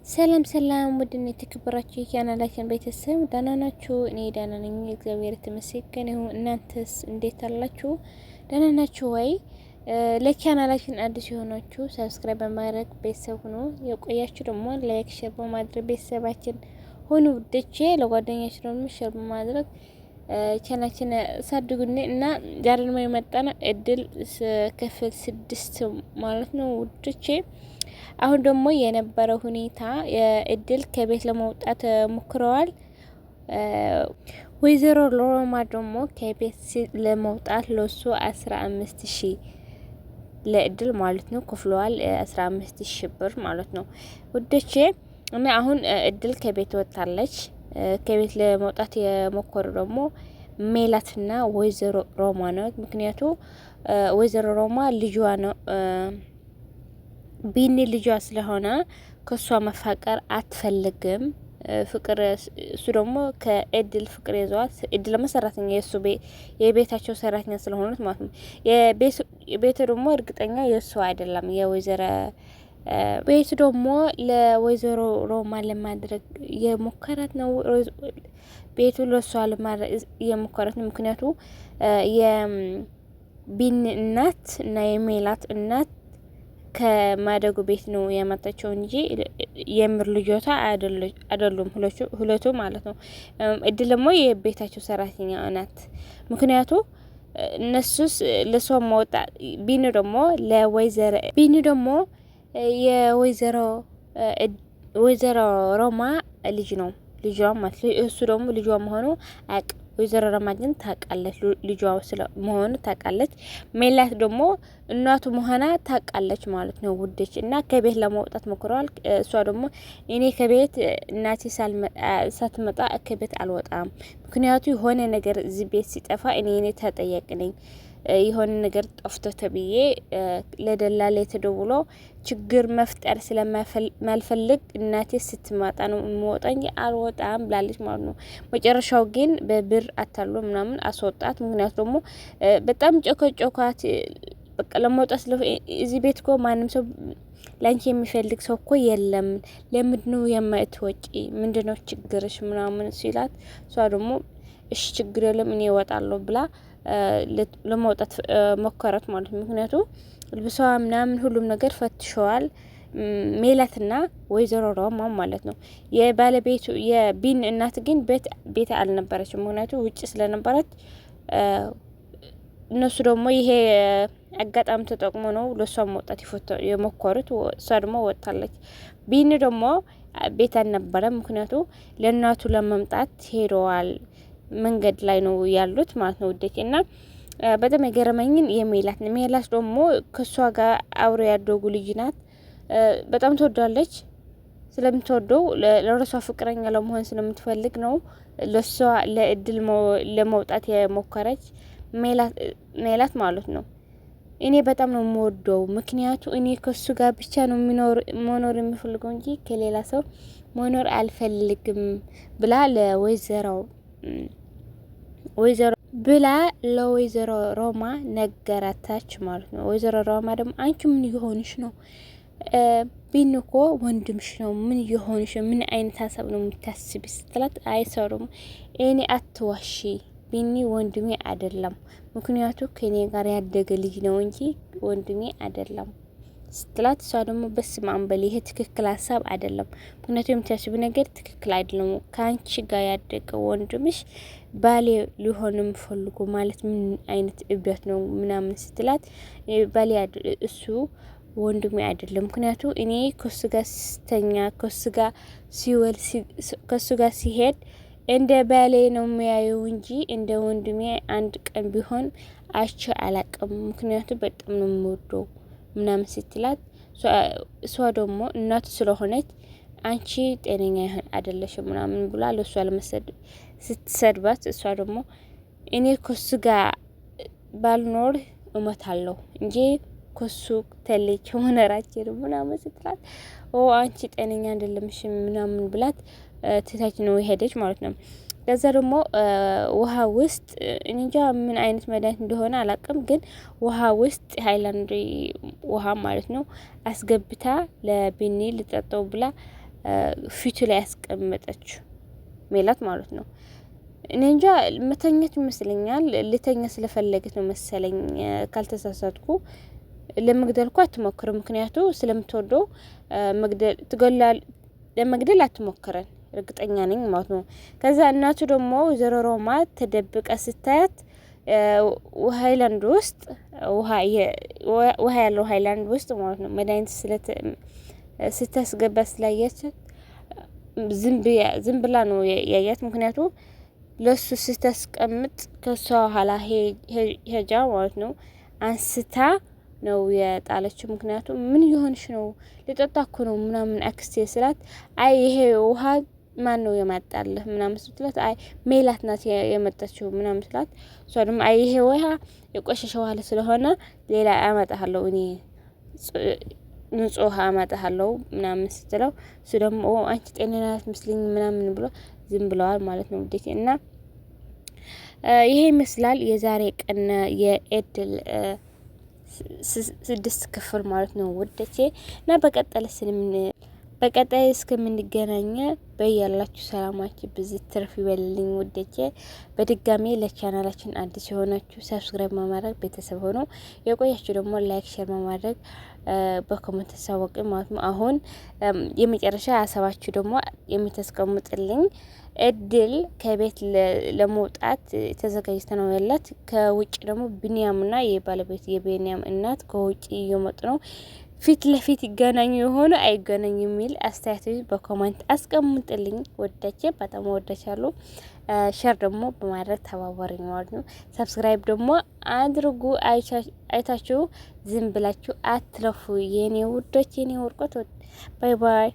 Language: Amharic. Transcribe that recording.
ሰላም ሰላም ውድና የተከበራችሁ የቻናላችን ቤተሰብ ደህና ናችሁ? እኔ ደህና ነኝ፣ እግዚአብሔር ይመስገን። እናንተስ እንዴት አላችሁ? ደህና ናችሁ ወይ? ለቻናላችን አዲስ የሆናችሁ ሰብስክራይብ በማድረግ ቤተሰብ ሁኑ፣ የቆያችሁ ደግሞ ላይክ፣ ሼር በማድረግ ቤተሰባችን ሁኑ። ውዶቼ ለጓደኛችሁ ደግሞ ሼር በማድረግ ቻናላችን ሳድጉኝ እና ዛሬ ደግሞ የመጣነው እድል ክፍል 6 ማለት ነው ውዶቼ። አሁን ደግሞ የነበረው ሁኔታ እድል ከቤት ለመውጣት ሞክረዋል። ወይዘሮ ሎሮማ ደግሞ ከቤት ለመውጣት ለሱ 15,000 ለእድል ማለት ነው ከፍለዋል። 15,000 ብር ማለት ነው ውዶቼ። እና አሁን እድል ከቤት ወጣለች። ከቤት ለመውጣት የሞከሩ ደግሞ ሜላትና ወይዘሮ ሮማ ነው። ምክንያቱ ወይዘሮ ሮማ ልጇ ነው ቢኒ ልጇ ስለሆነ ከሷ መፋቀር አትፈልግም። ፍቅር እሱ ደግሞ ከእድል ፍቅር ይዟት እድል ለመሰራተኛ የሱ የቤታቸው ሰራተኛ ስለሆኑት ማለት ነው። የቤቱ ደግሞ እርግጠኛ የሱ አይደለም የወይዘሮ ቤቱ ደግሞ ለወይዘሮ ሮማ ለማድረግ የሞከራት ነው። ቤቱ ለሷ ለማድረግ የሞከራት ነው። ምክንያቱ የቢኒ እናት እና የሜላት እናት ከማደጉ ቤት ነው ያመጣቸው እንጂ የምር ልጆታ አይደሉም ሁለቱ ማለት ነው። እድል ደግሞ የቤታቸው ሰራተኛ ናት። ምክንያቱ እነሱስ ለሰው መውጣ ቢኒ ደግሞ የወይዘሮ ሮማ ልጅ ነው ልጇ ማለት እሱ ደግሞ ልጇ መሆኑ ወይዘሮ ሮማ ግን ታውቃለች፣ ልጇ መሆኑ ታውቃለች። ሜላት ደግሞ እናቱ መሆና ታውቃለች ማለት ነው ውዴች። እና ከቤት ለማውጣት ሞክረዋል። እሷ ደግሞ እኔ ከቤት እናቴ ሳትመጣ ከቤት አልወጣም፣ ምክንያቱ የሆነ ነገር እዚህ ቤት ሲጠፋ እኔ ተጠያቂ ነኝ። የሆነ ነገር ጠፍቶ ተብዬ ለደላላ ተደውሎ ችግር መፍጠር ስለማልፈልግ እናቴ ስትመጣ ነው የምወጣ እንጂ አልወጣም ብላለች ማለት ነው። መጨረሻው ግን በብር አታሎ ምናምን አስወጣት። ምክንያቱ ደግሞ በጣም ጮከጮካት። በቃ ለመውጣት እዚህ ቤት እኮ ማንም ሰው ላንቺ የሚፈልግ ሰው እኮ የለም፣ ለምንድነው የማትወጪ? ምንድነው ችግርሽ? ምናምን ሲላት እሷ ደግሞ እሺ ችግር የለም እኔ እወጣለሁ ብላ ለመውጣት ሞከረት ማለት ነው። ምክንያቱ ልብሷ ምናምን ሁሉም ነገር ፈትሸዋል። ሜላትና ወይዘሮ ሮማ ማለት ነው። የባለቤቱ የቢን እናት ግን ቤት አልነበረችም። ምክንያቱ ውጭ ስለነበረች እነሱ ደግሞ ይሄ አጋጣሚ ተጠቅሞ ነው ለሷ መውጣት የሞከሩት። እሷ ደግሞ ወጣለች። ቢን ደግሞ ቤት አልነበረም። ምክንያቱ ለእናቱ ለመምጣት ሄደዋል። መንገድ ላይ ነው ያሉት ማለት ነው ውዴቴ። እና በጣም የገረመኝን ሜላት ደግሞ ከሷ ጋር አብሮ ያደጉ ልጅ ናት። በጣም ትወዳለች። ስለምትወደው ለራሷ ፍቅረኛ ለመሆን ስለምትፈልግ ነው ለሷ ለእድል ለመውጣት የሞከረች ሜላት ማለት ነው። እኔ በጣም ነው የምወደው፣ ምክንያቱ እኔ ከሱ ጋር ብቻ ነው መኖር የምፈልገው እንጂ ከሌላ ሰው መኖር አልፈልግም ብላ ለወይዘሮ ሮማ ነገራታች ማለት ነው። ወይዘሮ ሮማ ደግሞ አንቺ ምን እየሆንሽ ነው? ቢኒ እኮ ወንድምሽ ነው። ምን እየሆንሽ? ምን አይነት ሀሳብ ነው የምታስቢ ስትላት፣ አይሰሩም እኔ አትዋሺ፣ ቢኒ ወንድሜ አይደለም። ምክንያቱ ከኔ ጋር ያደገ ልጅ ነው እንጂ ወንድሜ አይደለም ስትላት፣ እሷ ደግሞ በስመ አብ በል፣ ይሄ ትክክል ሀሳብ አይደለም። ምክንያቱም የምታስቢ ነገር ትክክል አይደለም። ከአንቺ ጋር ያደገ ወንድምሽ ባሌ ሊሆንም ፈልጎ ማለት ምን አይነት እብደት ነው ምናምን ስትላት፣ ባሌ እሱ ወንድሜ አይደለም። ምክንያቱ እኔ ከሱ ጋር ስተኛ ከሱ ጋር ሲወል ከሱ ጋር ሲሄድ እንደ ባሌ ነው የሚያየው እንጂ እንደ ወንድሜ አንድ ቀን ቢሆን አይቼ አላቅም። ምክንያቱ በጣም ነው የምወደው ምናምን ስትላት፣ እሷ ደግሞ እናቱ ስለሆነች አንቺ ጤነኛ አይደለሽም ምናምን ብላ ለሷ ስትሰድባት፣ እሷ ደግሞ እኔ ከሱ ጋር ባልኖር እሞታለሁ እንጂ ከሱ ተለይቼ መኖራችን ምናምን ስትላት፣ አንቺ ጤነኛ አይደለምሽ ምናምን ብላት ትታች ነው ሄደች ማለት ነው። ከዛ ደግሞ ውሃ ውስጥ እንጃ ምን አይነት መድኃኒት እንደሆነ አላቅም፣ ግን ውሃ ውስጥ ሃይላንድ ውሃ ማለት ነው አስገብታ ለቢኒ ልጠጣው ብላ ፊቱ ላይ ያስቀመጠችው ሜላት ማለት ነው። እኔ እንጃ መተኛት ይመስለኛል። ልተኛ ስለፈለገች ነው መሰለኝ ካልተሳሳትኩ። ለመግደል እኮ አትሞክርም፣ ምክንያቱ ስለምትወደው ለመግደል አትሞክረን እርግጠኛ ነኝ ማለት ነው። ከዛ እናቱ ደግሞ ወይዘሮ ሮማ ተደብቃ ስታያት ሃይላንድ ውስጥ ውሃ ያለው ሃይላንድ ውስጥ ማለት ነው መድኃኒት ስታስገባ ስላያቻት ዝም ብላ ነው ያያት። ምክንያቱ ለሱ ስታስቀምጥ ከሷ ኋላ ሄጃ ማለት ነው አንስታ ነው የጣለችው። ምክንያቱም ምን ይሆንሽ ነው ልጠጣ እኮ ነው ምናምን አክስቴ ስላት፣ አይ ይሄ ውሃ ማን ነው የማጣልህ ምናምን ስትላት፣ አይ ሜላት ናት የመጣችው ምናምን ስላት፣ እሷ ደግሞ አይ ይሄ ውሃ የቆሸሸ ውሃ ስለሆነ ሌላ አመጣለሁ እኔ ንጹህ ውሃ አመጣለሁ ምናምን ስትለው፣ እሱ ደግሞ አንቺ ጤነኛ ናት መስለኝ ምናምን ብሎ ዝም ብለዋል ማለት ነው። ውዴቴ እና ይሄ ይመስላል የዛሬ ቀን የኤድል 6 ክፍል ማለት ነው ውዴቴ። እና በቀጣይ እስከምንገናኝ በያላችሁ ሰላማችሁ ብዝት ትርፍ ይበልልኝ ውዴቴ። በድጋሜ ለቻናላችን አዲስ የሆናችሁ ሰብስክራይብ በማድረግ ቤተሰብ ሆኖ የቆያችሁ ደግሞ ላይክ ሼር በማድረግ በኮሜንት ተሳወቅ ማለት ነው። አሁን የመጨረሻ ሀሳባችሁ ደግሞ የምታስቀምጥልኝ እድል ከቤት ለመውጣት ተዘጋጅተ ነው ያላት። ከውጭ ደግሞ ቢኒያምና የባለቤት የቢኒያም እናት ከውጭ እየመጡ ነው። ፊት ለፊት ይገናኙ የሆነ አይገናኙ የሚል አስተያየት በኮሜንት አስቀምጥልኝ። ወዳቼ በጣም ወዳቻለሁ። ሼር ደግሞ በማድረግ ተባባሪኝ ማለት ነው። ሰብስክራይብ ደግሞ አድርጉ። አይታችሁ ዝም ብላችሁ አትለፉ የኔ ውዶች፣ የኔ ወርቆት። ባይ ባይ።